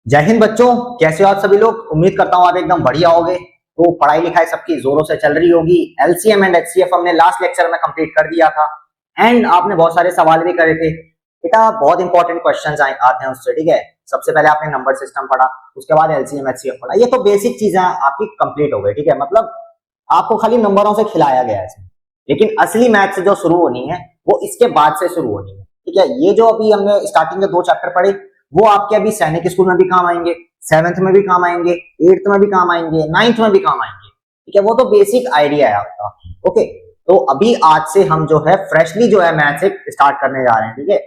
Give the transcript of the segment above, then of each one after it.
जय हिंद बच्चों, कैसे हो आप सभी लोग। उम्मीद करता हूँ आप एकदम बढ़िया होगे। तो पढ़ाई लिखाई सबकी जोरों से चल रही होगी। एलसीएम एंड एचसीएफ हमने लास्ट लेक्चर में कंप्लीट कर दिया था एंड आपने बहुत सारे सवाल भी करे थे। बेटा बहुत इंपॉर्टेंट क्वेश्चंस आते हैं उससे, ठीक है। सबसे पहले आपने नंबर सिस्टम पढ़ा, उसके बाद एलसीएम एचसीएफ पढ़ा। ये तो बेसिक चीजें आपकी कंप्लीट हो गई, ठीक है। मतलब आपको खाली नंबरों से खिलाया गया है इसमें, लेकिन असली मैथ से जो शुरू होनी है वो इसके बाद से शुरू होनी है, ठीक है। ये जो अभी हमने स्टार्टिंग के 2 चैप्टर पढ़े वो आपके अभी सैनिक स्कूल में भी काम आएंगे, 7th में भी काम आएंगे, 8th में भी काम आएंगे, 9th में भी काम आएंगे, ठीक है। वो तो बेसिक आइडिया है आपका, ओके। तो अभी आज से हम जो है फ्रेशली जो है मैथ्स स्टार्ट करने जा रहे हैं, ठीक है।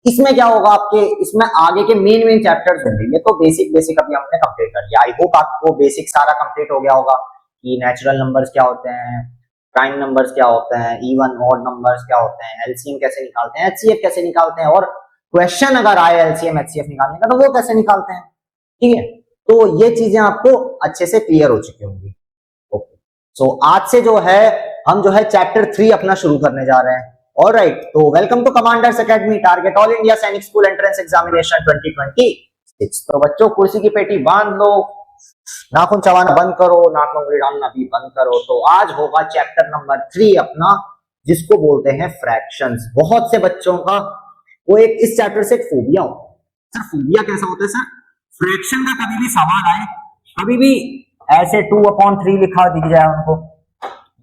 इसमें क्या होगा आपके, इसमें आगे के मेन चैप्टर्स होंगे। ये तो बेसिक बेसिक अभी हमने कंप्लीट कर लिया। आई होप आपको बेसिक सारा कंप्लीट हो गया होगा कि नेचुरल नंबर्स क्या होते हैं, प्राइम नंबर्स क्या होते हैं, इवन ऑड नंबर्स क्या होते हैं, एलसीएम कैसे निकालते हैं, एचसीएफ कैसे निकालते हैं, और क्वेश्चन अगर आए एलसीएम एचसीएफ निकालने का तो वो कैसे निकालते हैं, ठीक है। तो ये चीजें आपको अच्छे से क्लियर हो चुकी होंगी, ओके। सो आज से जो है हम जो है चैप्टर 3 अपना शुरू करने जा रहे हैं। ऑलराइट, तो welcome to Commanders Academy, target all India Sainik School entrance examination 2026। तो बच्चों कुर्सी की पेटी बांध लो, नाखून चबाना बंद करो, नाक में उंगली डालना भी बंद करो। तो आज होगा चैप्टर नंबर 3 अपना, जिसको बोलते हैं फ्रैक्शंस। बहुत से बच्चों का वो एक इस चैप्टर से एक फोबिया होता है। सर फोबिया कैसा होता है सर? फ्रैक्शन का कभी भी सवाल आए, कभी भी ऐसे 2/3 लिखा दिख जाए उनको,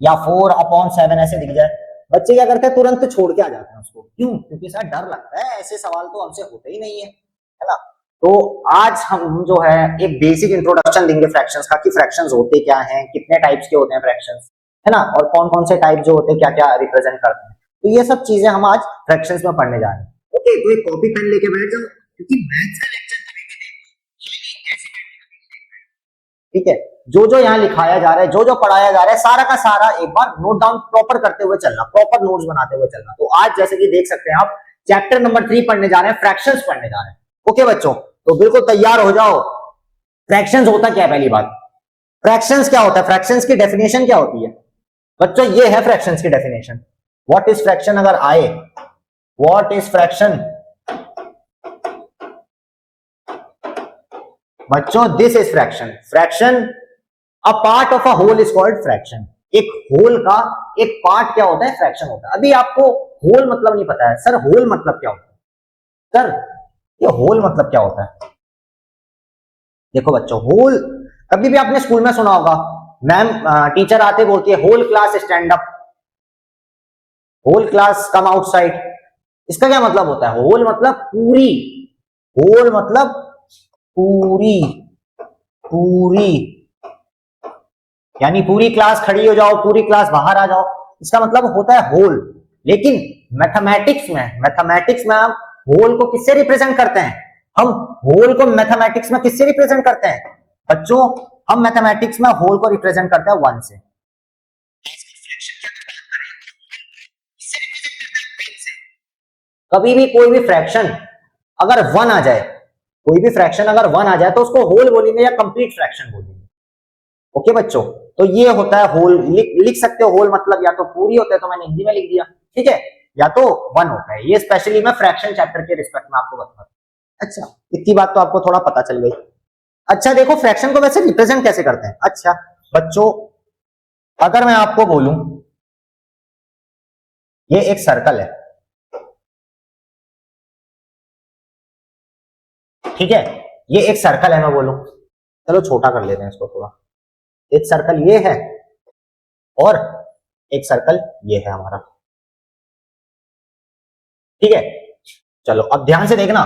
या 4/7 ऐसे दिख जाए, बच्चे क्या करते हैं, तुरंत छोड़ के आ जाते हैं उसको। क्यों? क्योंकि सर डर लगता है, ऐसे सवाल तो हमसे होते ही नहीं है ना। तो आज हम जो है एक बेसिक इंट्रोडक्शन देंगे फ्रैक्शंस का, कि फ्रैक्शंस होते क्या हैं, कितने टाइप्स के होते हैं फ्रैक्शंस, है ना, और कौन कौन से टाइप जो होते हैं क्या क्या रिप्रेजेंट करते हैं। तो ये सब चीजें हम आज फ्रैक्शंस में पढ़ने जा रहे हैं, ओके। तो एक कॉपी पेन लेके बैठ जाओ, क्योंकि मैथ्स का लेक्चर ठीक है। जो जो यहाँ लिखाया जा रहा है, जो जो पढ़ाया जा रहा है, सारा का सारा एक बार नोट डाउन प्रॉपर करते हुए चलना, प्रॉपर नोट्स बनाते हुए चलना। तो आज जैसे कि देख सकते हैं आप चैप्टर नंबर 3 पढ़ने जा रहे हैं, फ्रैक्शंस पढ़ने जा रहे हैं, ओके बच्चों। तो बिल्कुल तैयार हो जाओ। फ्रैक्शंस होता क्या है, पहली बात फ्रैक्शंस क्या होता है, फ्रैक्शंस की डेफिनेशन क्या होती है बच्चों? ये है फ्रैक्शंस की डेफिनेशन। व्हाट इज फ्रैक्शन अगर आए, व्हाट इज फ्रैक्शन बच्चों? This is fraction. Fraction, a part of a whole is called fraction. एक होल का एक पार्ट क्या होता है, फ्रैक्शन होता है। अभी आपको होल मतलब नहीं पता है, सर होल मतलब क्या होता है? सर ये होल मतलब क्या होता है? देखो बच्चों, होल कभी भी आपने स्कूल में सुना होगा, मैम टीचर आते बोलती है whole class stand up, whole class come outside. इसका क्या मतलब होता है? होल मतलब पूरी, होल मतलब पूरी, पूरी यानी पूरी क्लास खड़ी हो जाओ, पूरी क्लास बाहर आ जाओ, इसका मतलब होता है होल। लेकिन मैथमेटिक्स में हम होल को किससे रिप्रेजेंट करते हैं? हम होल को मैथमेटिक्स में किससे रिप्रेजेंट करते हैं बच्चों? हम मैथमेटिक्स में होल को रिप्रेजेंट करते हैं 1 से। कभी भी कोई भी फ्रैक्शन अगर 1 आ जाए, कोई भी फ्रैक्शन अगर 1 आ जाए तो उसको होल बोलेंगे या कंप्लीट फ्रैक्शन बोलेंगे, ओके बच्चों। तो ये होता है होल। लिख सकते हो होल मतलब या तो पूरी होता है, तो मैंने हिंदी में लिख दिया, ठीक है, या तो 1 होता है। ये स्पेशली मैं फ्रैक्शन चैप्टर के रिस्पेक्ट में आपको बता रहा हूं। अच्छा, इतनी बात तो आपको थोड़ा पता चल गई। अच्छा देखो, फ्रैक्शन को वैसे रिप्रेजेंट कैसे करते हैं। अच्छा बच्चों, अगर मैं आपको बोलूं ये एक सर्कल है, ठीक है, ये एक सर्कल है, मैं बोलूं, चलो छोटा कर लेते हैं इसको थोड़ा। एक सर्कल ये है और एक सर्कल ये है हमारा, ठीक है। चलो अब ध्यान से देखना,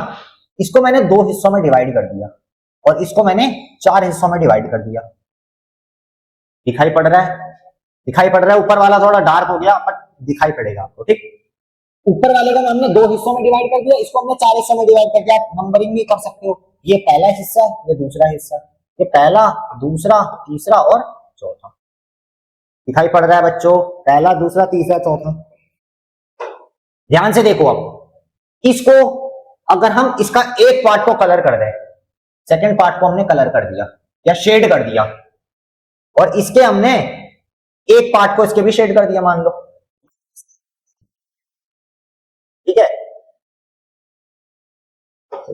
इसको मैंने 2 हिस्सों में डिवाइड कर दिया और इसको मैंने 4 हिस्सों में डिवाइड कर दिया। दिखाई पड़ रहा है? दिखाई पड़ रहा है? ऊपर वाला थोड़ा डार्क हो गया बट दिखाई पड़ेगा आपको, ठीक। ऊपर वाले को हमने 2 हिस्सों में डिवाइड कर दिया, इसको हमने 4 हिस्सों में डिवाइड कर दिया। आप नंबरिंग भी कर सकते हो, ये पहला हिस्सा, ये दूसरा हिस्सा, ये पहला, दूसरा, तीसरा और चौथा। दिखाई पड़ रहा है बच्चों? पहला, दूसरा, तीसरा, चौथा। ध्यान से देखो, अब इसको अगर हम इसका एक पार्ट को कलर कर दें, सेकंड पार्ट को हमने कलर कर दिया या शेड कर दिया, और इसके हमने एक पार्ट को इसके भी शेड कर दिया, मान लो, ठीक है।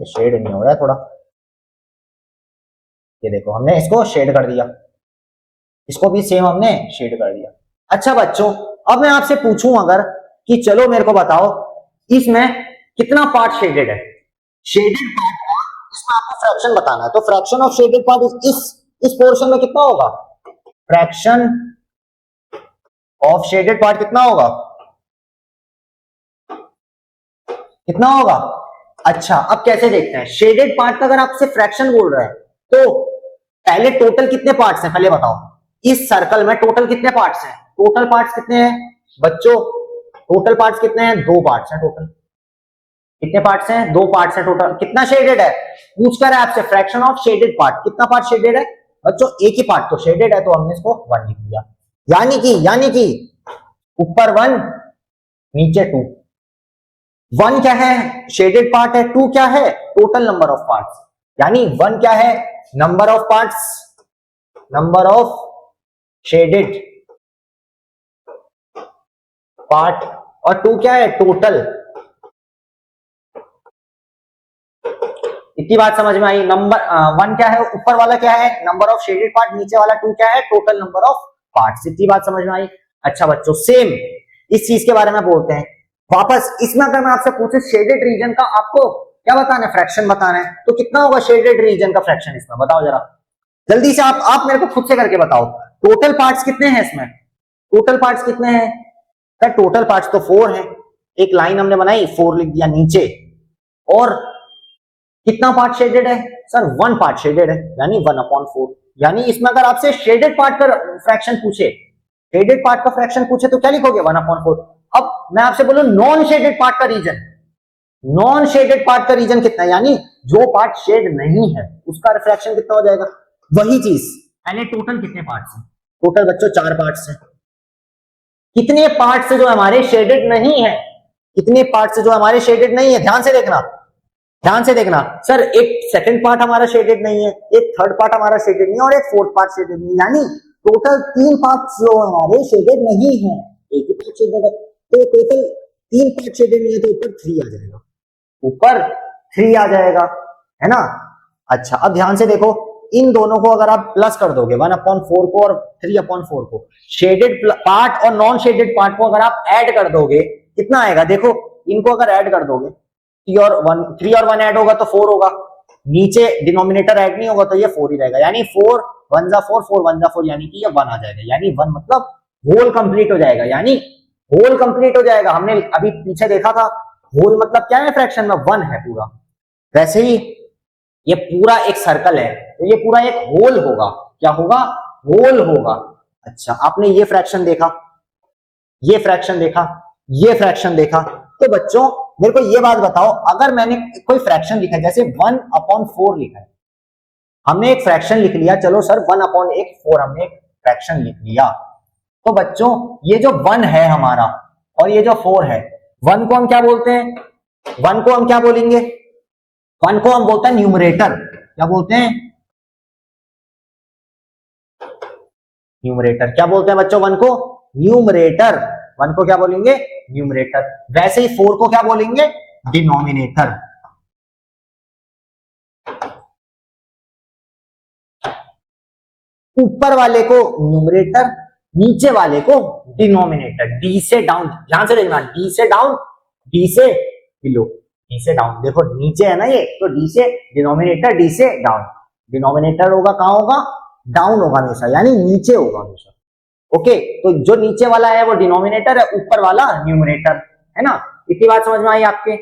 शेड नहीं हो रहा है थोड़ा, ये देखो हमने इसको शेड कर दिया, इसको भी सेम हमने शेड कर दिया। अच्छा बच्चों, अब मैं आपसे पूछूं अगर कि चलो मेरे को बताओ इसमें कितना पार्ट शेडेड है। शेडेड पार्ट, इसमें आपको फ्रैक्शन बताना है, तो फ्रैक्शन ऑफ शेडेड पार्ट इस पोर्शन में कितना होगा? फ्रैक्शन ऑफ शेडेड पार्ट कितना होगा? कितना होगा? अच्छा, अब कैसे देखते हैं शेडेड पार्ट का अगर आपसे फ्रैक्शन बोल रहा है तो पहले टोटल कितने पार्ट्स हैं पहले बताओ। इस सर्कल में टोटल कितने पार्ट्स हैं? टोटल पार्ट्स कितने हैं बच्चों? टोटल पार्ट्स कितने हैं? 2 पार्ट्स हैं टोटल। कितने पार्ट्स हैं? 2 पार्ट्स हैं टोटल। कितना शेडेड है पूछ कर है आपसे, फ्रैक्शन ऑफ शेडेड पार्ट, कितना पार्ट शेडेड है बच्चों? एक ही पार्ट तो शेडेड है, तो हमने इसको 1 लिख दिया। यानी कि ऊपर 1 नीचे 2। 1 क्या है? शेडेड पार्ट है। 2 क्या है? Total number of parts. यानी 1 क्या है? Number of parts, number of shaded part, और 2 क्या है? टोटल। इतनी बात समझ में आई? नंबर 1 क्या है? ऊपर वाला क्या है? Number of shaded part. नीचे वाला 2 क्या है? Total number of parts. इतनी बात समझ में आई? अच्छा बच्चों, सेम इस चीज के बारे में बोलते हैं वापस। इसमें अगर मैं आपसे पूछूं शेडेड रीजन का आपको क्या बताना है? फ्रैक्शन बताना है, तो कितना होगा शेडेड रीजन का फ्रैक्शन इसमें? बताओ जरा जल्दी से, आप मेरे को खुद से करके बताओ। टोटल पार्ट्स कितने हैं इसमें? टोटल पार्ट्स कितने हैं सर? टोटल पार्ट्स तो 4 हैं। एक लाइन हमने बनाई, 4 लिख दिया नीचे। और कितना पार्ट शेडेड है सर? 1 पार्ट शेडेड है, यानी 1/4। यानी इसमें अगर आपसे शेडेड पार्ट का फ्रैक्शन पूछे, शेडेड पार्ट का फ्रैक्शन पूछे तो क्या लिखोगे? 1/4। अब मैं आपसे बोलूं नॉन शेडेड पार्ट का रीजन, नॉन शेडेड पार्ट का रीजन कितना है? यानी जो पार्ट शेड नहीं है उसका रिफ्रैक्शन कितना हो जाएगा? वही चीज, पहले टोटल कितने पार्ट्स हैं? टोटल बच्चों 4 पार्ट्स हैं। कितने पार्ट्स जो हमारे शेडेड नहीं है? कितने पार्ट्स जो हमारे शेडेड नहीं है? ध्यान से देखना, ध्यान से देखना सर। एक सेकंड पार्ट हमारा शेडेड नहीं है, एक थर्ड पार्ट हमारा शेडेड नहीं है, और एक फोर्थ पार्ट शेडेड नहीं है। यानी टोटल 3 पार्ट्स जो हमारे शेडेड नहीं है, एक ही पार्ट शेडेड है। तो टोटल 3 पार्ट शेडेड नहीं है, तो ऊपर 3 आ जाएगा, ऊपर 3 आ जाएगा, है ना। अच्छा, अब ध्यान से देखो, इन दोनों को अगर आप प्लस कर दोगे 1/4 को और 3/4 को, शेडेड पार्ट और नॉन शेडेड पार्ट को अगर आप ऐड कर दोगे कितना आएगा? देखो इनको अगर ऐड कर दोगे, 3 और 1 ऐड होगा तो 4 होगा, नीचे डिनोमिनेटर ऐड नहीं होगा तो ये 4 ही रहेगा। यानी 4 1 जा 4, 4 1 जा 4, यानी कि ये 1 आ जाएगा। यानी 1 मतलब होल कंप्लीट हो जाएगा, यानी होल कंप्लीट हो जाएगा। हमने अभी पीछे देखा था होल मतलब क्या है? फ्रैक्शन में 1 है पूरा। वैसे ही ये पूरा एक सर्कल है, तो ये पूरा एक होल होगा। क्या होगा? होल होगा। अच्छा, आपने ये फ्रैक्शन देखा, ये फ्रैक्शन देखा, ये फ्रैक्शन देखा, तो बच्चों मेरे को ये बात बताओ, अगर मैंने कोई फ्रैक्शन लिखा है, जैसे 1/4 लिखा है, हमने एक फ्रैक्शन लिख लिया, चलो सर 1/4 हमने एक फ्रैक्शन लिख लिया, तो बच्चों ये जो 1 है हमारा और ये जो 4 है, 1 को हम क्या बोलते हैं? 1 को हम क्या बोलेंगे? 1 को हम बोलते हैं न्यूमरेटर। क्या बोलते हैं? न्यूमरेटर। क्या बोलते हैं बच्चों 1 को? न्यूमरेटर। 1 को क्या बोलेंगे? न्यूमरेटर। वैसे ही 4 को क्या बोलेंगे? डिनोमिनेटर। ऊपर वाले को न्यूमरेटर, नीचे वाले को डिनोमिनेटर। डी से डाउन, ध्यान से देखना, डी से डाउन, डी से बिलो, डी से डाउन। देखो नीचे है ना ये, तो डी से डिनोमिनेटर, डी से डाउन। डिनोमिनेटर होगा कहां होगा? डाउन होगा हमेशा, यानी नीचे होगा हमेशा। ओके, तो जो नीचे वाला है वो डिनोमिनेटर है, ऊपर वाला न्यूमरेटर, है ना। इतनी बात समझ में आई आपके?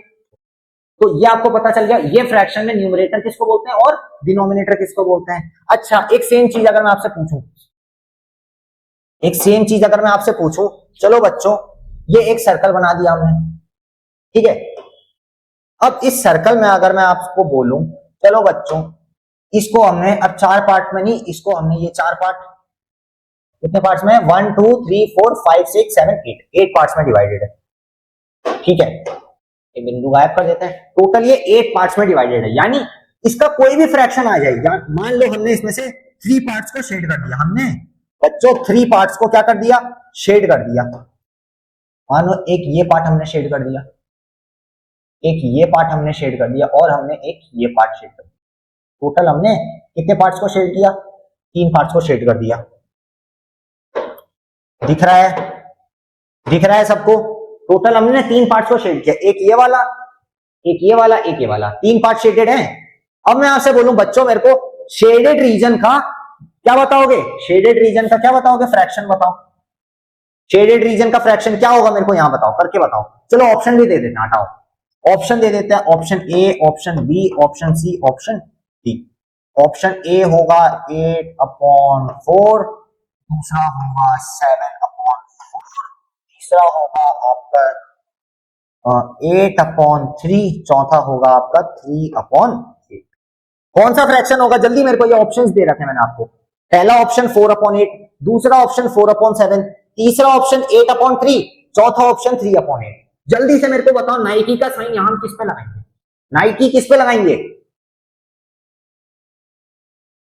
तो ये आपको पता चल गया ये फ्रैक्शन में न्यूमरेटर किसको बोलते हैं और डिनोमिनेटर किसको बोलते हैं। अच्छा, एक सेम चीज अगर मैं आपसे पूछूं, एक सेम चीज अगर मैं आपसे पूछूं, चलो बच्चों ये एक सर्कल बना दिया हमने, ठीक है। अब इस सर्कल में अगर मैं आपको बोलूं, चलो बच्चों इसको हमने अब 4 पार्ट में नहीं, इसको हमने ये 4 पार्ट, कितने पार्ट्स में? 1 2 3 4 5 6 7 8 पार्ट्स में डिवाइडेड है, ठीक है। एक बिंदु गायब कर देते हैं। टोटल ये 8 पार्ट्स में डिवाइडेड है, यानी इसका कोई भी फ्रैक्शन आ जाएगा। मान लो हमने इसमें से 3 पार्ट्स को शेड कर दिया, हमने बच्चों 3 पार्ट्स को क्या कर दिया? शेड कर दिया। मान लो एक ये पार्ट हमने शेड कर दिया, एक ये पार्ट हमने शेड कर दिया, और हमने एक ये पार्ट शेड कर दिया। टोटल हमने कितने पार्ट्स को शेड किया, 3 पार्ट्स को शेड कर दिया। दिख रहा है, दिख रहा है सबको? टोटल हमने 3 पार्ट्स को शेड किया, एक ये वाला, एक ये वाला, एक ये वाला, 3 पार्ट शेडेड हैं। अब मैं आपसे बोलूं बच्चों, मेरे को शेडेड रीजन का क्या बताओगे? शेडेड रीजन का क्या बताओगे? फ्रैक्शन बताओ। शेडेड रीजन का फ्रैक्शन क्या होगा, मेरे को यहां बताओ, करके बताओ। चलो ऑप्शन भी दे देते हैं, हटाओ ऑप्शन दे देते हैं, option A, option B, option C, option D. Option A होगा 8/4, दूसरा होगा 7/4, तीसरा होगा आपका 8/3, चौथा होगा आपका 3/8। कौन सा फ्रैक्शन होगा? जल्दी मेरे को ये ऑप्शंस दे रखे हैं मैंने आपको। पहला ऑप्शन 4/8, दूसरा ऑप्शन 4/7, तीसरा ऑप्शन 8/3, चौथा ऑप्शन 3/8। जल्दी से मेरे को बताओ, नाइकी का साइन यहां किस पे लगाएंगे? नाइकी किस पे लगाएंगे?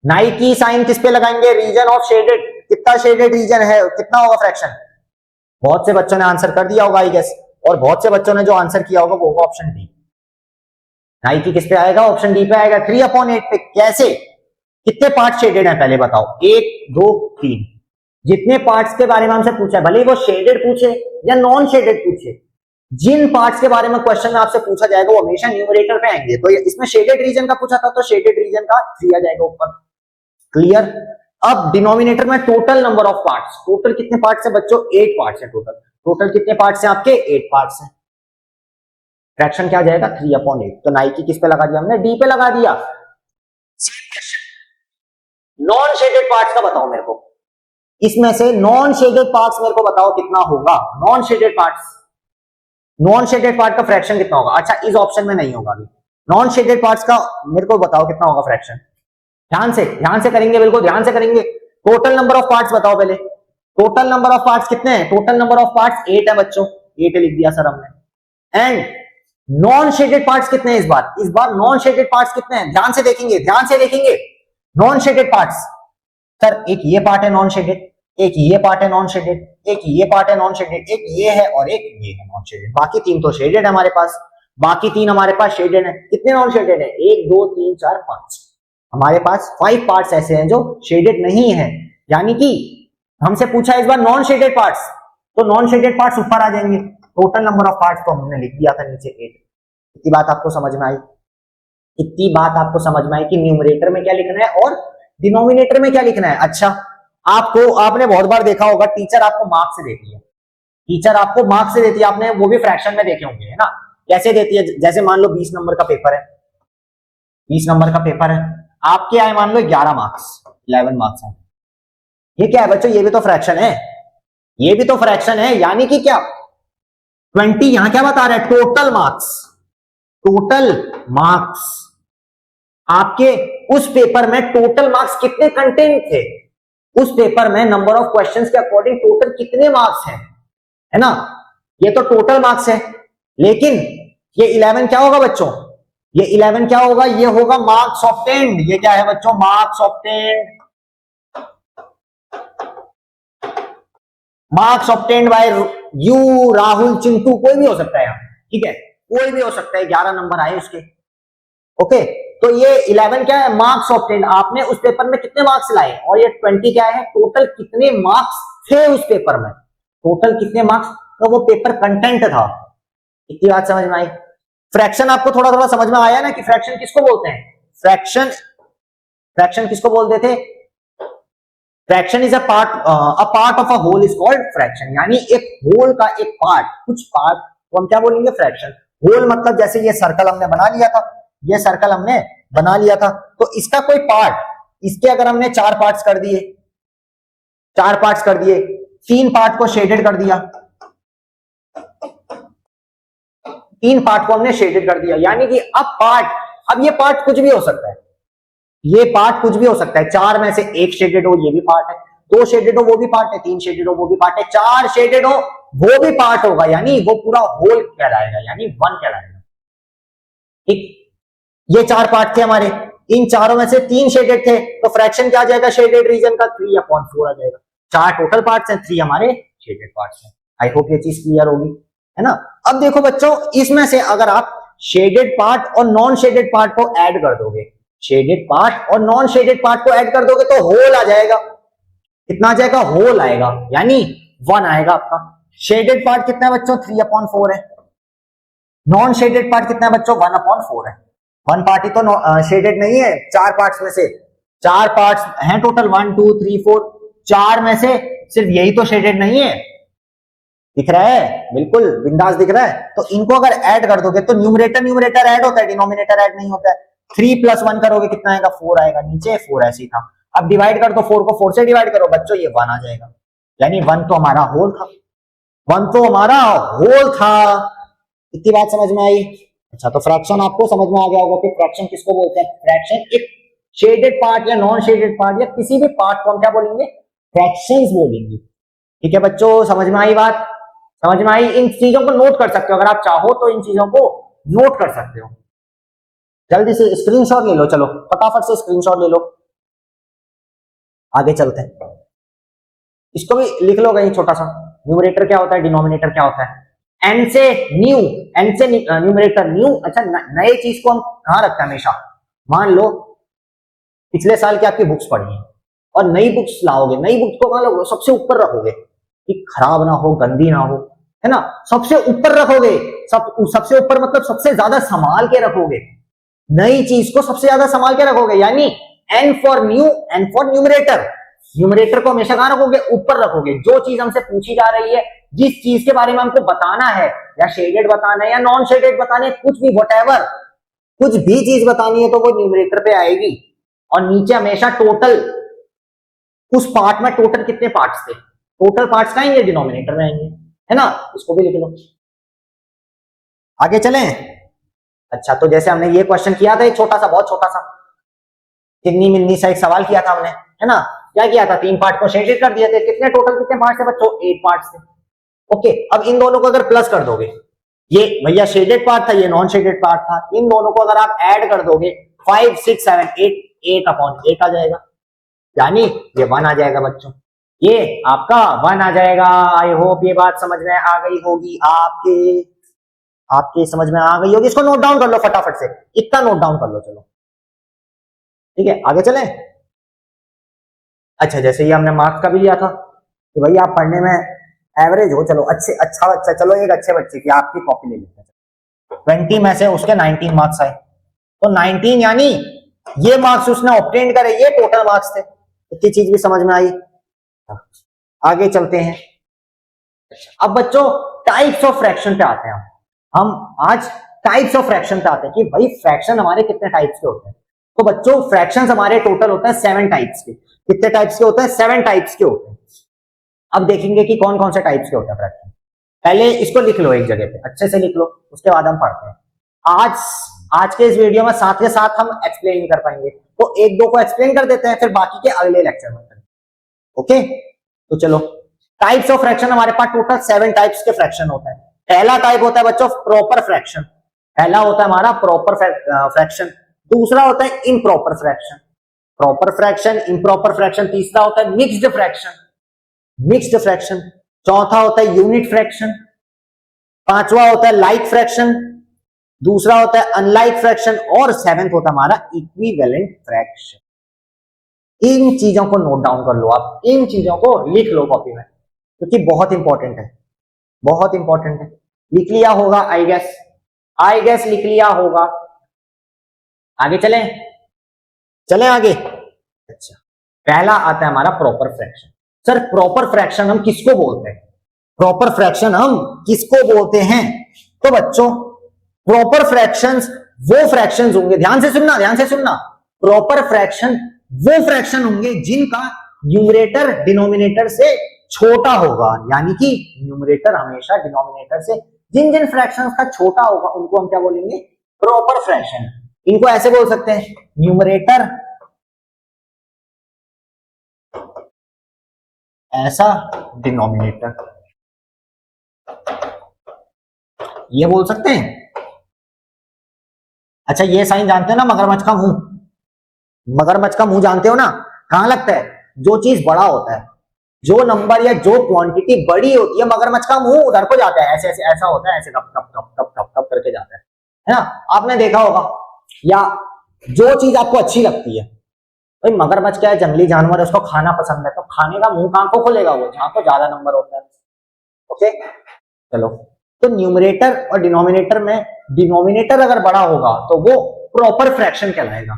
नाइकी साइन किस पे लगाएंगे? रीजन ऑफ शेडेड, कितना शेडेड रीजन है, कितना होगा फ्रैक्शन? बहुत से बच्चों ने आंसर कर दिया होगा आई गेस, और बहुत से बच्चों ने जो आंसर किया होगा वो होगा ऑप्शन डी। नाइकी किस पे आएगा? ऑप्शन डी पे आएगा, 3/8 पे। कैसे? कितने पार्ट शेडेड हैं पहले बताओ? 1 2 3, जितने पार्ट्स के बारे में हमसे पूछा है, भले ही वो शेडेड पूछे या नॉन शेडेड पूछे, जिन पार्ट्स के बारे में क्वेश्चन में आपसे पूछा जाएगा वो हमेशा न्यूमरेटर पे आएंगे। तो इसमें शेडेड रीजन का पूछा था तो शेडेड रीजन का 3 आ जाएगा ऊपर। क्लियर? अब डिनोमिनेटर में total number of parts, total कितने पार्ट्स है बच्चों? 8 पार्ट्स है टोटल। टोटल कितने पार्ट्स हैं आपके? 8 पार्ट्स हैं। फ्रैक्शन क्या आ जाएगा? 3/8। तो नाइकी किस पे लगा दिया हमने? डी पे लगा दिया। नॉन शेडेड पार्ट्स का बताओ मेरे को, इसमें से नॉन शेडेड पार्ट्स मेरे को बताओ कितना होगा? Non shaded parts, non shaded part का फ्रैक्शन कितना होगा? अच्छा, इस ऑप्शन में नहीं होगा अभी। नॉन शेडेड पार्ट्स का मेरे को बताओ कितना होगा फ्रैक्शन? ध्यान से करेंगे, बिल्कुल ध्यान से करेंगे। टोटल नंबर ऑफ पार्ट्स बताओ पहले। टोटल नंबर ऑफ पार्ट्स कितने हैं? टोटल नंबर ऑफ पार्ट्स 8 है बच्चों, 8 लिख दिया सर हमने। एंड नॉन शेडेड पार्ट्स कितने हैं इस बार? इस बार नॉन शेडेड पार्ट्स कितने हैं? ध्यान से देखेंगे, ध्यान से देखेंगे। नॉन शेडेड पार्ट्स, सर एक ये पार्ट है नॉन शेडेड, एक ये पार्ट है नॉन शेडेड, एक ये पार्ट है नॉन शेडेड, एक ये है और एक ये है नॉन शेडेड। बाकी 3 तो शेडेड है हमारे पास, बाकी 3 हमारे पास शेडेड है। कितने नॉन शेडेड है? 1 2 3 4 5। हमारे पास 5 पार्ट्स ऐसे हैं जो शेडेड नहीं है। यानी कि हमसे पूछा इस बार नॉन शेडेड पार्ट्स, तो नॉन शेडेड पार्ट्स ऊपर आ जाएंगे। टोटल नंबर ऑफ पार्ट्स तो हमने लिख दिया था नीचे 8। इतनी बात आपको समझ में आई? इतनी बात आपको समझ में आई कि न्यूमरेटर में क्या लिखना है और डिनोमिनेटर में क्या लिखना है? अच्छा, आपको, आपने बहुत बार देखा होगा टीचर आपको मार्क्स से देती है, टीचर आपको मार्क्स से देती है, आपने वो भी फ्रैक्शन में देखे होंगे, है ना? कैसे देती है? जैसे मान लो 20 नंबर का पेपर है, 20 नंबर का पेपर है, आपके आए मान लो 11 मार्क्स, 11 मार्क्स है। ये क्या है बच्चों? ये भी तो फ्रैक्शन है, ये भी तो फ्रैक्शन है। यानी कि क्या 20 यहां क्या बता रहा है? Total marks, total marks. आपके उस पेपर में टोटल मार्क्स कितने कंटेंट थे? उस पेपर में नंबर ऑफ क्वेश्चंस के अकॉर्डिंग टोटल कितने मार्क्स हैं, है ना? ये तो टोटल मार्क्स है। लेकिन ये 11 क्या होगा बच्चों? ये 11 क्या होगा? ये होगा मार्क्स ऑब्टेन्ड। ये क्या है बच्चों? Marks obtained. Marks obtained by you, Rahul, Chintu, कोई भी हो सकता है यहाँ, ठीक है? कोई भी हो सकता है, 11 नंबर आए उसके। ओके, तो ये 11 क्या है? Marks obtained. आपने उस पेपर में कितने मार्क्स लाए, और ये 20 क्या है? टोटल कितने मार्क्स थे उस पेपर में, टोटल कितने मार्क्स, तो वो पेपर कंटेंट था। इतनी बात समझ में आई? फ्रैक्शन आपको थोड़ा थोड़ा समझ में आया ना कि फ्रैक्शन किसको बोलते हैं? फ्रैक्शन, फ्रैक्शन किसको बोलते थे? Fraction is a part of a whole is called fraction. यानी एक होल का एक पार्ट, कुछ पार्ट को हम क्या बोलेंगे? फ्रैक्शन। होल मतलब जैसे ये सर्कल हमने बना लिया था, ये सर्कल हमने बना लिया था, तो इसका कोई पार्ट, इसके अगर हमने 4 पार्ट्स कर दिए, 4 पार्ट्स कर दिए, 3 पार्ट को शेडेड कर दिया, 3 पार्ट को हमने शेडेड कर दिया। यानी कि अब ये पार्ट कुछ भी हो सकता है, ये पार्ट कुछ भी हो सकता है। 4 में से 1 शेडेड हो, ये भी पार्ट है, 2 शेडेड हो, वो भी पार्ट है, 3 शेडेड हो, वो भी पार्ट है, 4 शेडेड हो, वो भी पार्ट होगा। यानी वो पूरा होल कहलाएगा, यानी 1 कहलाएगा। ठीक, ये 4 पार्ट थे हमारे, इन चारों में से 3 शेडेड थे, तो फ्रैक्शन क्या आ जाएगा शेडेड रीजन का? 3/4 आ जाएगा। 4 टोटल पार्ट्स हैं, 3 हमारे शेडेड पार्ट्स हैं। आई होप ये चीज क्लियर होगी, है ना? अब देखो बच्चों, इसमें से अगर आप शेडेड पार्ट और नॉन शेडेड पार्ट को ऐड कर दोगे, शेडेड पार्ट और नॉन शेडेड पार्ट को ऐड कर दोगे तो होल आ जाएगा। कितना आ जाएगा? होल आएगा, यानी 1 आएगा आपका। शेडेड पार्ट कितना है बच्चों? 3/4 है। नॉन शेडेड पार्ट कितना है बच्चों? 1/4 है। 1 पार्ट ही तो शेडेड नहीं है, 4 पार्ट्स में से 4 पार्ट्स हैं टोटल, 1 2 3 4, 4 में से सिर्फ यही तो शेडेड नहीं है। दिख रहा है? बिल्कुल बिंदास दिख रहा है। तो इनको अगर ऐड कर दोगे तो न्यूमरेटर ऐड होता है, डिनोमिनेटर ऐड नहीं होता है। 3 + 1 करोगे कितना आएगा? 4 आएगा। नीचे 4 ऐसे ही था। अब डिवाइड कर दो, 4 को 4 से डिवाइड करो बच्चों, ये 1 आ जाएगा। यानी 1 तो हमारा होल था, 1 तो हमारा होल था। इतनी बात समझ में आई? अच्छा, तो फ्रैक्शन आपको समझ में आ गया होगा कि फ्रैक्शन किसको बोलते हैं। फ्रैक्शन एक शेडेड पार्ट या नॉन शेडेड पार्ट या किसी भी पार्ट को हम क्या बोलेंगे? फ्रैक्शंस बोलेंगे। ठीक है बच्चों, समझ में आई बात? समझ में आई? इन चीजों को नोट कर सकते हो, अगर आप चाहो तो इन चीजों को नोट कर सकते हो। जल्दी से स्क्रीनशॉट ले लो, चलो फटाफट से स्क्रीनशॉट ले लो, आगे चलते हैं। इसको भी लिख लो कहीं छोटा सा। न्यूमरेटर क्या होता है, डिनोमिनेटर क्या होता है। एन से न्यू, एन से न्यूमरेटर न्यू। अच्छा, नए चीज को हम कहां रखते हैं हमेशा? मान लो पिछले साल की आपकी बुक्स पढ़ी है और नई बुक्स लाओगे, नई बुक्स को कहां लोगे? सबसे ऊपर रखोगे कि खराब ना हो, गंदी ना हो, है ना। सबसे ऊपर रखोगे, सबसे ऊपर मतलब सबसे ज्यादा संभाल के रखोगे। नई चीज को सबसे ज्यादा संभाल के रखोगे, यानी N for new, N for numerator. Numerator को हमेशा कहां रखोगे? ऊपर रखोगे। जो चीज हमसे पूछी जा रही है, जिस चीज के बारे में हमको बताना है, या शेडेड बताना है या नॉन शेडेड बताना है, कुछ भी व्हाटएवर, कुछ भी चीज बतानी है तो वो न्यूमरेटर पे आएगी। और नीचे हमेशा टोटल, उस पार्ट में टोटल कितने पार्ट्स थे, टोटल पार्ट्स का आएंगे, डिनोमिनेटर में आएंगे, है ना। इसको भी लिख लो। आगे चलें। अच्छा, तो जैसे हमने ये क्वेश्चन किया था, एक छोटा सा, बहुत छोटा सा, किन्नी मिन्नी सा एक सवाल किया था हमने, है ना। क्या किया था? 3 पार्ट को शेडेड कर दिए थे। कितने टोटल कितने पार्ट थे बच्चों? 8 पार्ट थे। ओके, अब इन दोनों को अगर प्लस कर दोगे, ये भैया शेडेड पार्ट था, ये नॉन शेडेड पार्ट था, इन दोनों को अगर आप ऐड कर दोगे 5 6 7 8, 8/8 आ जाएगा, यानी ये 1 आ जाएगा बच्चों। ये आपका 1 आ जाएगा। आई होप ये बात समझ में आ गई होगी आपके समझ में आ गई होगी। इसको नोट डाउन कर लो फटाफट से, इतना नोट डाउन कर लो। चलो ठीक है, आगे चलें। अच्छा, जैसे ये हमने मार्क्स का भी लिया था कि भाई आप पढ़ने में एवरेज हो, चलो अच्छा बच्चा, चलो एक अच्छे बच्चे की आपकी कॉपी ले लेते हैं। 20 में से उसके 19 मार्क्स आए, तो 19 यानी ये मार्क्स उसने ऑब्टेन करे, ये टोटल मार्क्स थे। इतनी चीज भी समझ में आई। आगे चलते हैं। अब बच्चों टाइप्स ऑफ फ्रैक्शन पे आते हैं। हम आज टाइप्स ऑफ फ्रैक्शन पे आते हैं कि भाई फ्रैक्शन हमारे कितने टाइप्स के होते हैं। तो बच्चों फ्रैक्शंस हमारे टोटल होते हैं 7 टाइप्स के। कितने टाइप्स के होते हैं? 7 टाइप्स के होते हैं। अब देखेंगे कि कौन कौन से टाइप्स के होते हैं फ्रैक्शन। पहले इसको लिख लो एक जगह पे, अच्छे से लिख लो, उसके बाद हम पढ़ते हैं। आज के इस वीडियो में साथ के साथ हम एक्सप्लेन नहीं कर पाएंगे, तो एक दो को एक्सप्लेन कर देते हैं, फिर बाकी के अगले लेक्चर में करेंगे। ओके, तो चलो, टाइप्स ऑफ फ्रैक्शन हमारे पास टोटल 7 टाइप्स के फ्रैक्शन होता है। पहला टाइप होता है बच्चों प्रॉपर फ्रैक्शन। पहला होता है हमारा प्रॉपर फ्रैक्शन। दूसरा होता है improper fraction, proper fraction, improper fraction. तीसरा होता है मिक्स्ड फ्रैक्शन, मिक्स्ड फ्रैक्शन। चौथा होता है यूनिट फ्रैक्शन। पांचवा होता है लाइक फ्रैक्शन। दूसरा होता है अनलाइक फ्रैक्शन। और 7th होता है हमारा इक्विवेलेंट फ्रैक्शन। इन चीजों को नोट डाउन कर लो, आप इन चीजों को लिख लो कॉपी में, क्योंकि बहुत इंपॉर्टेंट है, बहुत इंपॉर्टेंट है। लिख लिया होगा आई गेस लिख लिया होगा। आगे चलें आगे। अच्छा, पहला आता है हमारा proper fraction. Sir proper fraction हम किसको बोलते हैं? प्रॉपर फ्रैक्शन हम किसको बोलते हैं? तो बच्चों प्रॉपर फ्रैक्शंस वो फ्रैक्शंस होंगे, ध्यान से सुनना, प्रॉपर फ्रैक्शन वो फ्रैक्शन होंगे जिनका न्यूमरेटर डिनोमिनेटर से छोटा होगा। यानी कि न्यूमरेटर हमेशा डिनोमिनेटर से, जिन फ्रैक्शंस का छोटा होगा उनको हम क्या बोलेंगे? Proper fraction. इनको ऐसे बोल सकते हैं, न्यूमरेटर ऐसा, डिनोमिनेटर, ये बोल सकते हैं। अच्छा, ये साइन जानते हो ना, मगरमच्छ का मुंह, मगरमच्छ का मुंह जानते हो ना, कहां लगता है? जो चीज बड़ा होता है, जो नंबर या जो क्वांटिटी बड़ी होती है, मगरमच्छ का मुंह उधर को जाता है, ऐसे ऐसे ऐसा होता है, ऐसे cup cup cup cup cup cup करके जाता है ना। आपने देखा होगा, या जो चीज आपको अच्छी लगती है। भाई मगरमच्छ क्या है, जंगली जानवर है, उसको खाना पसंद है, तो खाने का मुंह कहां को खोलेगा वो, जहां को ज्यादा नंबर होता है। ओके चलो, तो न्यूमरेटर और डिनोमिनेटर में डिनोमिनेटर अगर बड़ा होगा तो वो प्रॉपर फ्रैक्शन कहलाएगा।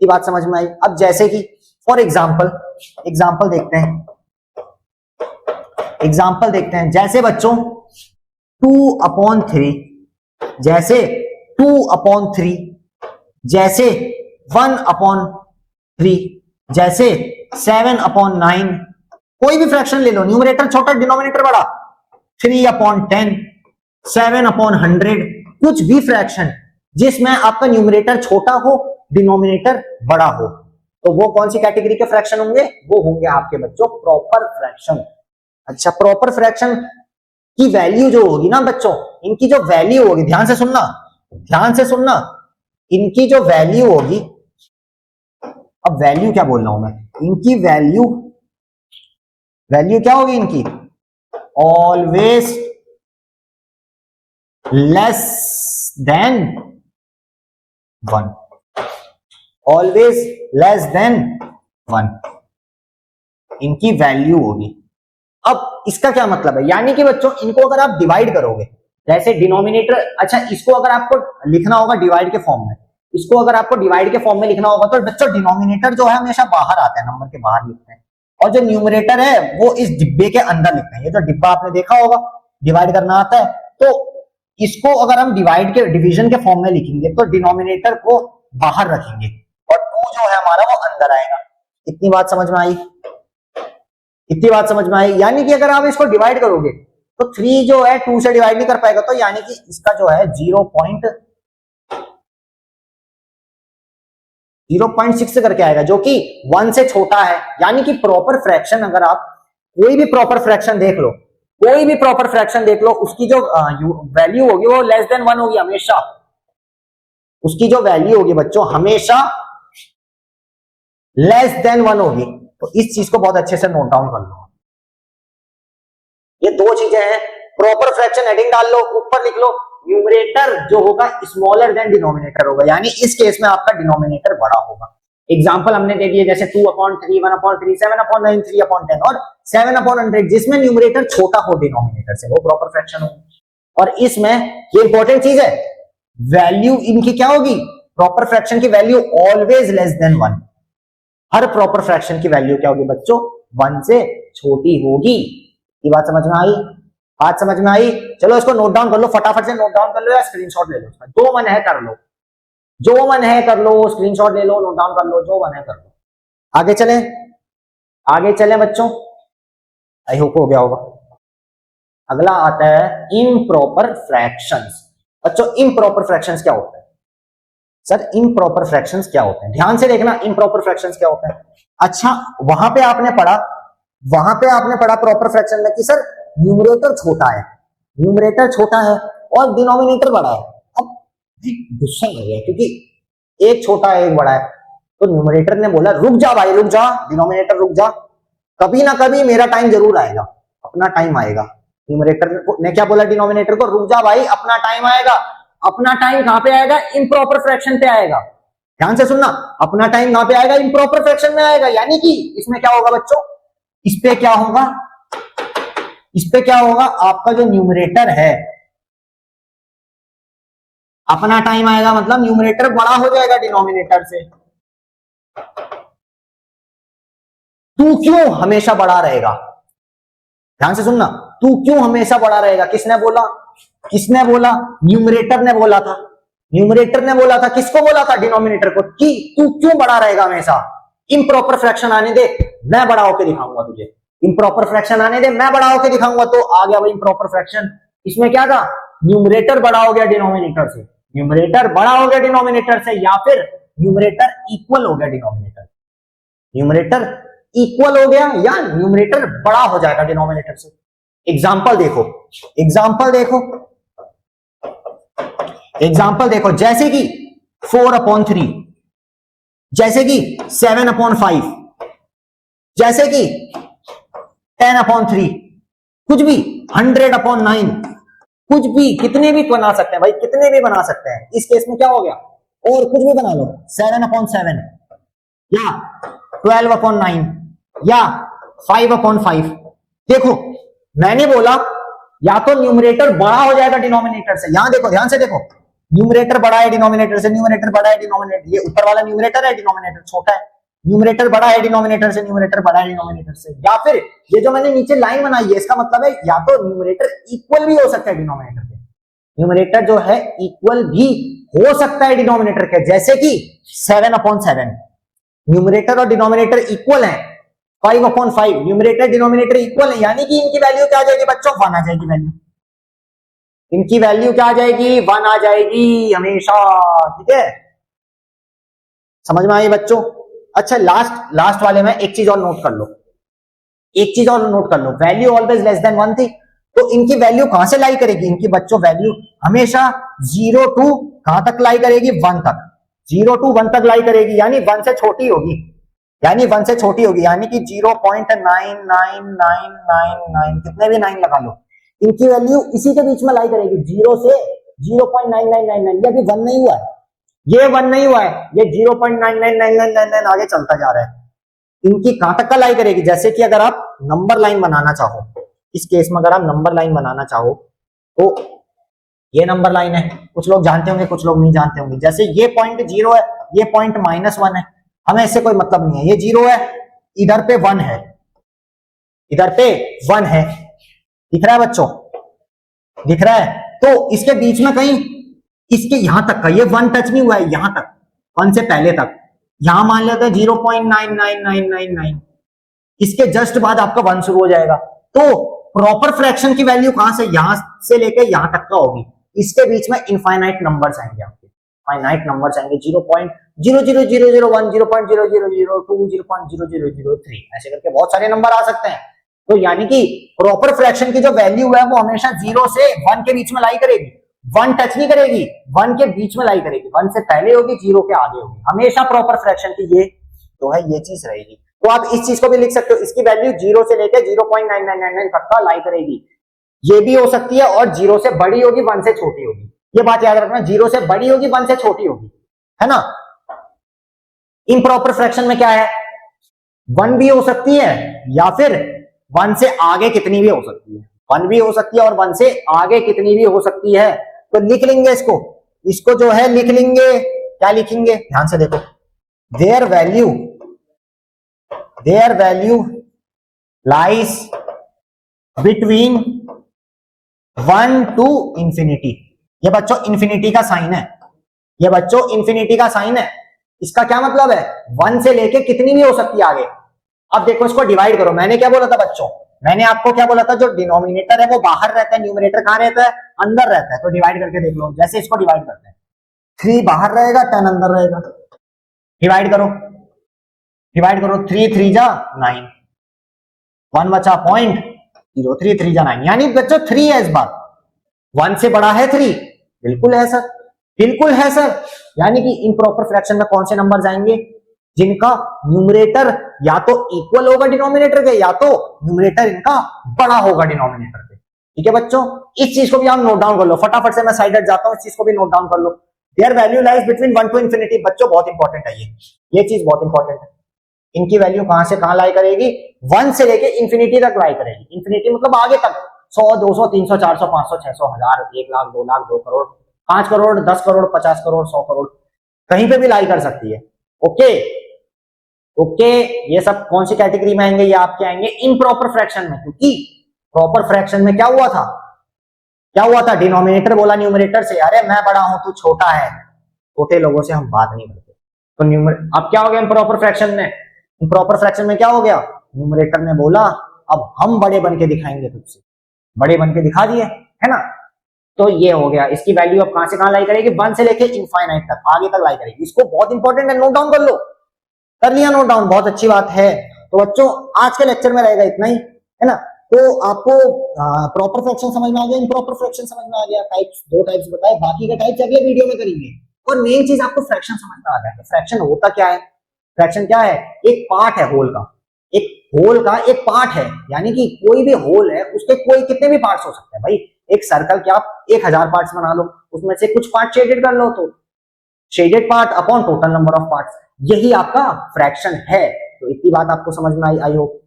ये बात समझ में आई। अब जैसे कि फॉर एग्जाम्पल देखते हैं, जैसे बच्चों 2/3, जैसे 2/3, जैसे 1/3, जैसे 7/9, कोई भी फ्रैक्शन ले लो, न्यूमरेटर छोटा डिनोमिनेटर बड़ा, 3/10, 7/100, कुछ भी फ्रैक्शन जिसमें आपका न्यूमरेटर छोटा हो डिनोमिनेटर बड़ा हो, तो वो कौन सी कैटेगरी के फ्रैक्शन होंगे, वो होंगे आपके बच्चों प्रॉपर फ्रैक्शन। अच्छा, प्रॉपर फ्रैक्शन की वैल्यू जो होगी ना बच्चों, इनकी जो वैल्यू होगी, ध्यान से सुनना, इनकी जो वैल्यू होगी, अब वैल्यू क्या बोल रहा हूं मैं, इनकी वैल्यू क्या होगी इनकी, always less than 1, always less than 1 इनकी वैल्यू होगी। अब इसका क्या मतलब है, यानी कि बच्चों इनको अगर आप डिवाइड करोगे, जैसे डिनोमिनेटर, अच्छा इसको अगर आपको लिखना होगा डिवाइड के फॉर्म में, इसको अगर आपको डिवाइड के फॉर्म में लिखना होगा तो बच्चों डिनोमिनेटर जो है हमेशा बाहर आता है, नंबर के बाहर लिखते हैं, और जो न्यूमरेटर है वो इस डिब्बे के अंदर लिखते हैं। ये जो डिब्बा आपने देखा होगा डिवाइड करना आता है, तो इसको अगर हम डिवीजन के फॉर्म में लिखेंगे तो डिनोमिनेटर को बाहर रखेंगे और 2 जो है हमारा वो अंदर आएगा। इतनी बात समझ में आई, यानी कि अगर आप इसको डिवाइड करोगे तो 3 जो है 2 से डिवाइड नहीं कर पाएगा, तो यानी कि इसका जो है 0.6 करके आएगा, जो कि 1 से छोटा है। यानी कि प्रॉपर फ्रैक्शन, अगर आप कोई भी प्रॉपर फ्रैक्शन देख लो, उसकी जो वैल्यू होगी वो लेस देन 1 होगी हमेशा, उसकी जो वैल्यू होगी बच्चों हमेशा लेस देन 1 होगी। तो इस चीज को बहुत अच्छे से नोट डाउन कर लो। ये 2 चीजें हैं, प्रॉपर फ्रैक्शन हेडिंग डाल लो, ऊपर लिख लो न्यूमरेटर जो होगा स्मॉलर देन डिनोमिनेटर होगा, यानी इस केस में आपका डिनोमिनेटर बड़ा होगा। एग्जांपल हमने दे दिए, जैसे 2/3, 1/3, 7/9, 3/10 और 7/100, जिसमें न्यूमरेटर छोटा हो डिनोमिनेटर से, वो प्रॉपर फ्रैक्शन होगा। और इसमें ये इंपॉर्टेंट चीज है, वैल्यू इनकी क्या होगी, प्रॉपर फ्रैक्शन की वैल्यू ऑलवेज लेस देन 1। हर प्रॉपर फ्रैक्शन की वैल्यू क्या होगी बच्चों, 1 से छोटी होगी। ये बात समझ में आई। चलो इसको नोट डाउन कर लो, फटाफट से नोट डाउन कर लो या स्क्रीनशॉट ले लो, जो मन है कर लो, स्क्रीनशॉट ले लो, नोट डाउन कर लो, जो मन है कर लो। आगे चले बच्चों, आई होप हो गया होगा। अगला आता है इम्प्रॉपर फ्रैक्शंस। बच्चों इम्प्रॉपर फ्रैक्शंस क्या होता है, सर इम्प्रॉपर फ्रैक्शंस क्या होते हैं, ध्यान से देखना इम्प्रॉपर फ्रैक्शंस क्या होते हैं। अच्छा, वहां पे आपने पढ़ा प्रॉपर फ्रैक्शन में कि सर न्यूमरेटर छोटा है और डिनोमिनेटर बड़ा है। अब गुस्सा हो गया क्योंकि एक छोटा है एक बड़ा है, तो न्यूमरेटर ने बोला रुक जा भाई, रुक जा डिनोमिनेटर, रुक जा, कभी ना कभी मेरा टाइम जरूर आएगा, अपना टाइम आएगा। न्यूमरेटर ने क्या बोला डिनोमिनेटर को, रुक जा भाई अपना टाइम आएगा। अपना टाइम कहां पे आएगा, इम्प्रॉपर फ्रैक्शन पे आएगा। ध्यान से सुनना, अपना टाइम कहां पे आएगा, इम्प्रॉपर फ्रैक्शन में आएगा। यानी कि इसमें क्या होगा बच्चों, इस पे क्या होगा, आपका जो न्यूमरेटर है, अपना टाइम आएगा मतलब न्यूमरेटर बड़ा हो जाएगा डिनोमिनेटर से। तू क्यों हमेशा बड़ा रहेगा, ध्यान से सुनना, तू क्यों हमेशा बड़ा रहेगा, किसने बोला, न्यूमरेटर ने बोला था। किसको बोला था, डिनोमिनेटर को, कि तू क्यों बड़ा रहेगा हमेशा। इम्प्रॉपर फ्रैक्शन आने दे, मैं बड़ा होकर दिखाऊंगा तुझे, इम्प्रॉपर फ्रैक्शन आने दे, मैं बड़ा होकर दिखाऊंगा। तो आ गया भाई इम्प्रॉपर फ्रैक्शन। इसमें क्या था, न्यूमरेटर बड़ा हो गया डिनोमिनेटर से, या फिर न्यूमरेटर इक्वल हो गया या न्यूमरेटर बड़ा हो जाएगा डिनोमिनेटर से। एग्जाम्पल देखो, जैसे कि 4/3, जैसे कि 7/5, जैसे कि 10/3, कुछ भी 100/9, कुछ भी, कितने भी बना सकते हैं भाई, इस केस में क्या हो गया, और कुछ भी बना लो, 7/7 या 12/9 या 5/5। देखो मैंने बोला या तो न्यूमरेटर बड़ा हो जाएगा डिनोमिनेटर से, यहां देखो ध्यान से देखो, न्यूमरेटर बड़ा है डिनोमिनेटर से, न्यूमरेटर बड़ा है डिनोमिनेटर, ये ऊपर वाला न्यूमरेटर है, डिनोमिनेटर छोटा है, न्यूमरेटर बड़ा है डिनोमिनेटर से, न्यूमरेटर बड़ा है डिनोमिनेटर से। या फिर ये जो मैंने नीचे लाइन बनाई है इसका मतलब है या तो न्यूमरेटर इक्वल भी हो सकता है डिनोमिनेटर के, न्यूमरेटर जो है इक्वल भी हो सकता है डिनोमिनेटर के, जैसे कि 7/7 न्यूमरेटर और डिनोमिनेटर इक्वल है, 5/5 न्यूमरेटर डिनोमिनेटर इक्वल है, यानी कि इनकी वैल्यू क्या आ जाएगी बच्चों, 1 आ जाएगी वैल्यू, इनकी वैल्यू क्या आ जाएगी, 1 आ जाएगी हमेशा। ठीक है, समझ में आई बच्चों? अच्छा लास्ट वाले में एक चीज और नोट कर लो, एक चीज और नोट कर लो, वैल्यू ऑलवेज लेस देन 1 थी, तो इनकी वैल्यू कहां से लाई करेगी, इनकी बच्चों वैल्यू हमेशा 0 टू कहां तक लाई करेगी, 1 तक, 0 टू 1 तक लाई करेगी, यानी 1 से छोटी होगी, यानी 1 से छोटी होगी, यानी कि 0.99999 कितने भी 9 लगा लो, इनकी वैल्यू इसी के बीच में लाई करेगी, 0 से 0.9999। ये अभी 1 नहीं हुआ है, ये 1 नहीं हुआ है, ये 0.999999 आगे चलता जा रहा है, इनकी कहां तक का लाई करेगी, जैसे कि अगर आप नंबर लाइन बनाना चाहो, इस केस में अगर आप नंबर लाइन बनाना चाहो तो ये नंबर लाइन है, कुछ लोग जानते होंगे कुछ लोग नहीं जानते होंगे, जैसे ये पॉइंट 0 है, ये पॉइंट -1 है, हमें इससे कोई मतलब नहीं है, ये 0 है, इधर पे 1 है, इधर पे 1 है, दिख रहा है बच्चों, दिख रहा है, तो इसके बीच में कहीं इसके यहां तक का ये 1 टच नहीं हुआ है, यहां तक 1 से पहले तक, यहां मान लेते हैं 0.99999, इसके जस्ट बाद आपका 1 शुरू हो जाएगा, तो प्रॉपर फ्रैक्शन की वैल्यू कहां से, यहां से लेके यहां तक का होगी, इसके बीच में इनफाइनाइट नंबर्स आएंगे, आपके फाइनाइट नंबर्स आएंगे, 0.00001, 0.0002, 0.0003 ऐसे करके बहुत सारे नंबर आ सकते हैं, तो यानी कि प्रॉपर फ्रैक्शन की जो वैल्यू है वो हमेशा 0 से 1 के बीच में लाई करेगी, 1 टच नहीं करेगी, 1 के बीच में लाई करेगी, 1 से पहले होगी, 0 के आगे होगी, हमेशा प्रॉपर फ्रैक्शन की ये जो है ये चीज रहेगी। तो आप इस चीज को भी लिख सकते हो, इसकी वैल्यू 0 से लेकर 0.9999 तक का लाई करेगी, ये भी हो सकती है, और 0 से बड़ी होगी, 1 से छोटी होगी, ये बात याद रखना, 0 से बड़ी होगी, 1 से छोटी होगी, है ना। इम्प्रॉपर फ्रैक्शन में क्या है, 1 भी हो सकती है या फिर 1 से आगे कितनी भी हो सकती है, 1 भी हो सकती है और 1 से आगे कितनी भी हो सकती है, तो लिख लेंगे इसको जो है लिख लेंगे, क्या लिखेंगे, ध्यान से देखो, their value lies between 1 to infinity, ये बच्चों इंफिनिटी का साइन है, ये बच्चों इंफिनिटी का साइन है, इसका क्या मतलब है, 1 से लेके कितनी भी हो सकती है आगे। अब देखो इसको डिवाइड करो, मैंने क्या बोला था बच्चों, मैंने आपको क्या बोला था, जो डिनोमिनेटर है वो बाहर रहता है, न्यूमरेटर कहां रहता है, अंदर रहता है, तो डिवाइड करके देख लो, जैसे इसको डिवाइड करते हैं, 3 बाहर रहेगा, 10 अंदर रहेगा, डिवाइड करो 3 3 जा 9, 1 बचा 0.03 3 जा 9, यानी बच्चों 3 है इस बार, 1 से बड़ा है 3, बिल्कुल है सर, बिल्कुल है सर, यानी कि इम्प्रॉपर फ्रैक्शन में कौन से नंबर्स आएंगे, जिनका न्यूमरेटर या तो इक्वल होगा डिनोमिनेटर के, या तो न्यूमरेटर इनका बड़ा होगा डिनोमिनेटर के। ठीक है बच्चों, इस चीज को भी आप नोट डाउन कर लो, फटाफट से मैं साइड हट जाता हूं, इस चीज को भी नोट डाउन कर लो, their value lies between 1 to infinity, बच्चों बहुत इंपॉर्टेंट है ये चीज बहुत इंपॉर्टेंट है, इनकी वैल्यू कहां से कहां लाई करेगी, 1 से लेके इंफिनिटी तक लाई करेगी, इंफिनिटी मतलब आगे तक, 100 200 300 400 500 600 1000 1 लाख 2 लाख 2 करोड़ 5 करोड़ 10 करोड़ 50 करोड़ 100 करोड़, कहीं पे भी लाई कर सकती है। ओके, ये सब कौन सी कैटेगरी में आएंगे, ये आपके आएंगे इम्प्रॉपर फ्रैक्शन में, क्योंकि प्रॉपर फ्रैक्शन में क्या हुआ था, डिनोमिनेटर बोला न्यूमरेटर से, अरे मैं बड़ा हूं तू छोटा है, छोटे लोगों से हम बात नहीं करते, तो अब क्या हो गया इम्प्रॉपर फ्रैक्शन में, इम्प्रॉपर फ्रैक्शन में क्या हो गया, न्यूमरेटर ने बोला अब हम बड़े बन के दिखाएंगे, तुझसे बड़े बन के दिखा दिए, है ना, तो ये हो गया, इसकी वैल्यू अब कहां से कहां लाई करेगी, 1 से लेके इनफाइनाइट तक आगे तक लाई करेगी, इसको बहुत इंपॉर्टेंट है, नोट डाउन कर लो, कर लिया नोट डाउन, बहुत अच्छी बात है। तो बच्चों आज के लेक्चर में रहेगा इतना ही, है ना, तो आपको प्रॉपर फ्रैक्शन समझ में आ गया, इम्प्रॉपर फ्रैक्शन समझ में आ गया, टाइप्स 2 टाइप्स बताए, बाकी का टाइप्स अगले वीडियो में करेंगे, और मेन चीज आपको फ्रैक्शन समझ में आ गया, फ्रैक्शन होता क्या है, फ्रैक्शन क्या है, एक पार्ट है होल का, एक पार्ट है, यानी कि कोई भी होल है उसके कोई कितने भी पार्ट्स हो सकते हैं भाई, एक सर्कल के आप 1000 पार्ट्स बना लो, उसमें से कुछ पार्ट शेडेड कर लो, तो shaded part upon total number of parts, यही आपका फ्रैक्शन है। तो इतनी बात आपको समझ में आई होप,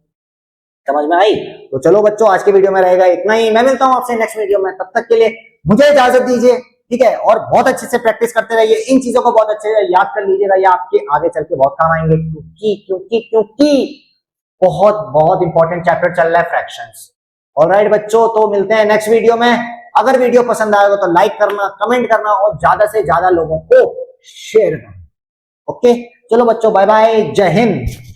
समझ में आई। तो चलो बच्चों, आज के वीडियो में रहेगा इतना ही। मैं मिलता हूं आपसे नेक्स्ट वीडियो में, तब तक के लिए मुझे इजाजत दीजिए, ठीक है। और बहुत अच्छे से प्रैक्टिस करते रहिए, इन चीजों को बहुत अच्छे से याद कर लीजिएगा, ये आपके आगे चल के बहुत काम आएंगे, क्योंकि बहुत बहुत इंपॉर्टेंट चैप्टर चल रहा है फ्रैक्शंस। ऑलराइट बच्चों, तो मिलते हैं नेक्स्ट वीडियो में। अगर वीडियो पसंद आएगा तो लाइक करना, कमेंट करना और ज्यादा से ज्यादा लोगों को शेयर करना। ओके, चलो बच्चों, बाय बाय, जय हिंद।